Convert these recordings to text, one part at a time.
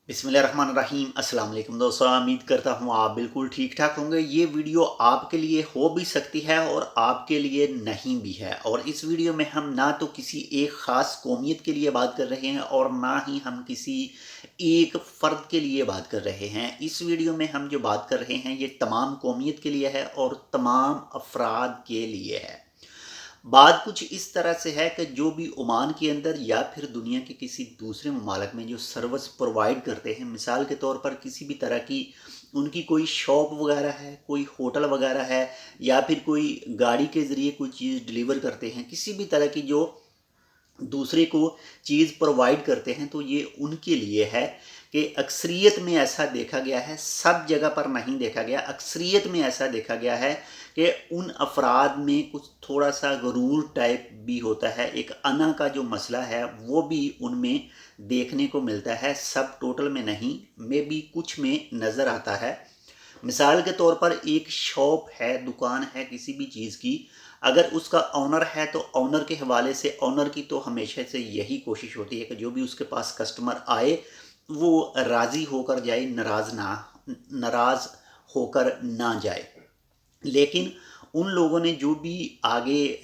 बिस्मिल्लाहिर्रहमानिर्रहीम। अस्सलाम वालेकुम दोस्तों, उम्मीद करता हूँ आप बिल्कुल ठीक ठाक होंगे। ये वीडियो आपके लिए हो भी सकती है और आपके लिए नहीं भी है। और इस वीडियो में हम ना तो किसी एक ख़ास कौमियत के लिए बात कर रहे हैं और ना ही हम किसी एक फ़र्द के लिए बात कर रहे हैं। इस वीडियो में हम जो बात कर रहे हैं ये तमाम कौमियत के लिए है और तमाम अफराद के लिए है। बात कुछ इस तरह से है कि जो भी ओमान के अंदर या फिर दुनिया के किसी दूसरे ममालिक में जो सर्विस प्रोवाइड करते हैं, मिसाल के तौर पर किसी भी तरह की उनकी कोई शॉप वगैरह है, कोई होटल वगैरह है, या फिर कोई गाड़ी के ज़रिए कोई चीज़ डिलीवर करते हैं, किसी भी तरह की जो दूसरे को चीज़ प्रोवाइड करते हैं, तो ये उनके लिए है कि अक्सरियत में ऐसा देखा गया है, सब जगह पर नहीं देखा गया, अक्सरियत में ऐसा देखा गया है कि उन अफराद में कुछ थोड़ा सा गरूर टाइप भी होता है, एक अना का जो मसला है वो भी उनमें देखने को मिलता है। सब टोटल में नहीं, में भी कुछ में नज़र आता है। मिसाल के तौर पर एक शॉप है, दुकान है किसी भी चीज़ की, अगर उसका ऑनर है तो ऑनर के हवाले से ऑनर की तो हमेशा से यही कोशिश होती है कि जो भी उसके पास कस्टमर आए वो राज़ी होकर जाए, नाराज़ होकर ना जाए। लेकिन उन लोगों ने जो भी आगे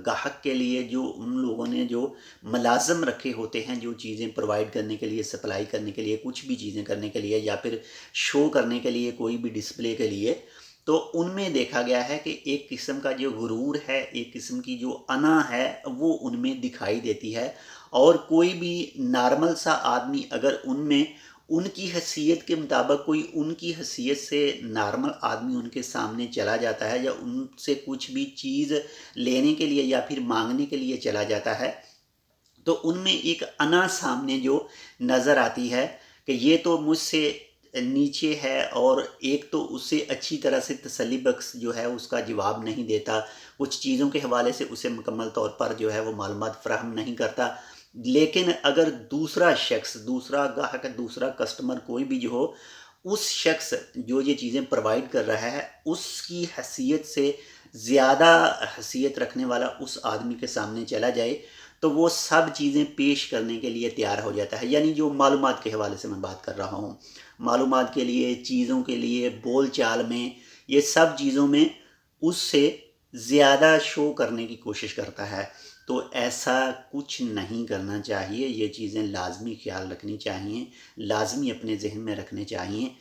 गाहक के लिए जो उन लोगों ने जो मुलाज़िम रखे होते हैं, जो चीज़ें प्रोवाइड करने के लिए, सप्लाई करने के लिए, कुछ भी चीज़ें करने के लिए या फिर शो करने के लिए, कोई भी डिस्प्ले के लिए, तो उनमें देखा गया है कि एक किस्म का जो गुरूर है, एक किस्म की जो अना है वो उनमें दिखाई देती है। और कोई भी नॉर्मल सा आदमी अगर उनमें उनकी हैसियत के मुताबिक कोई उनकी हैसियत से नॉर्मल आदमी उनके सामने चला जाता है या उनसे कुछ भी चीज़ लेने के लिए या फिर मांगने के लिए चला जाता है, तो उनमें एक अना सामने जो नज़र आती है कि ये तो मुझसे नीचे है, और एक तो उससे अच्छी तरह से तसल्ली बख्श जो है उसका जवाब नहीं देता, कुछ चीज़ों के हवाले से उसे मुकम्मल तौर पर जो है वो मालूमात फ़राहम नहीं करता। लेकिन अगर दूसरा शख्स, दूसरा गाहक, दूसरा कस्टमर कोई भी जो हो, उस शख्स जो ये चीज़ें प्रोवाइड कर रहा है उसकी हैसियत से ज़्यादा हैसियत रखने वाला उस आदमी के सामने चला जाए, तो वो सब चीज़ें पेश करने के लिए तैयार हो जाता है। यानी जो मालूमात के हवाले से मैं बात कर रहा हूँ, मालूमात के लिए, चीज़ों के लिए, बोल चाल में, ये सब चीज़ों में उससे ज़्यादा शो करने की कोशिश करता है। तो ऐसा कुछ नहीं करना चाहिए, ये चीज़ें लाज़मी ख्याल रखनी चाहिए, लाज़मी अपने ज़हन में रखने चाहिए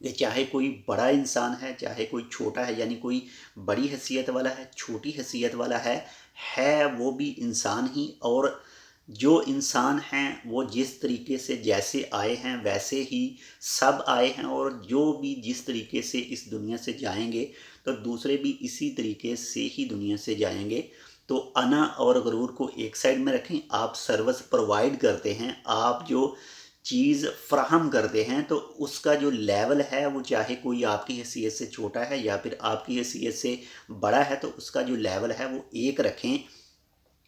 कि चाहे कोई बड़ा इंसान है, चाहे कोई छोटा है, यानी कोई बड़ी हैसियत वाला है, छोटी हैसियत वाला है वो भी इंसान ही। और जो इंसान हैं वो जिस तरीके से जैसे आए हैं वैसे ही सब आए हैं, और जो भी जिस तरीके से इस दुनिया से जाएंगे तो दूसरे भी इसी तरीके से ही दुनिया से जाएंगे। तो अना और गरूर को एक साइड में रखें। आप सर्विस प्रोवाइड करते हैं, आप जो चीज़ फ्राहम करते हैं, तो उसका जो लेवल है वो चाहे कोई आपकी हैसियत से छोटा है या फिर आपकी हैसियत से बड़ा है, तो उसका जो लेवल है वो एक रखें।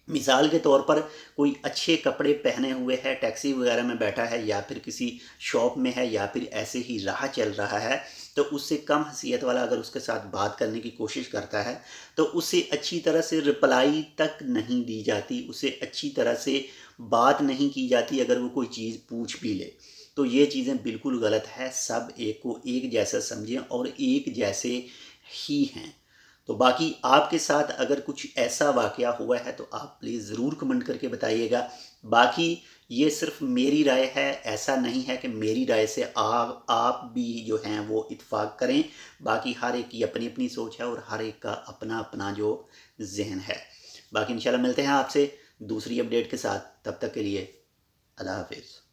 मिसाल के तौर पर कोई अच्छे कपड़े पहने हुए है, टैक्सी वगैरह में बैठा है या फिर किसी शॉप में है या फिर ऐसे ही राह चल रहा है, तो उससे कम हैसियत वाला अगर उसके साथ बात करने की कोशिश करता है तो उसे अच्छी तरह से रिप्लाई तक नहीं दी जाती, उसे अच्छी तरह से बात नहीं की जाती अगर वो कोई चीज़ पूछ भी ले। तो ये चीज़ें बिल्कुल गलत है। सब एक को एक जैसा समझें और एक जैसे ही हैं। तो बाकी आपके साथ अगर कुछ ऐसा वाक़या हुआ है तो आप प्लीज़ ज़रूर कमेंट करके बताइएगा। बाकी ये सिर्फ़ मेरी राय है, ऐसा नहीं है कि मेरी राय से आप भी जो हैं वो इत्फ़ाक़ करें। बाकी हर एक की अपनी-अपनी सोच है और हर एक का अपना-अपना जो ज़हन है। बाकी इंशाल्लाह मिलते हैं आपसे दूसरी अपडेट के साथ, तब तक के लिए अल्लाह हाफ़िज़।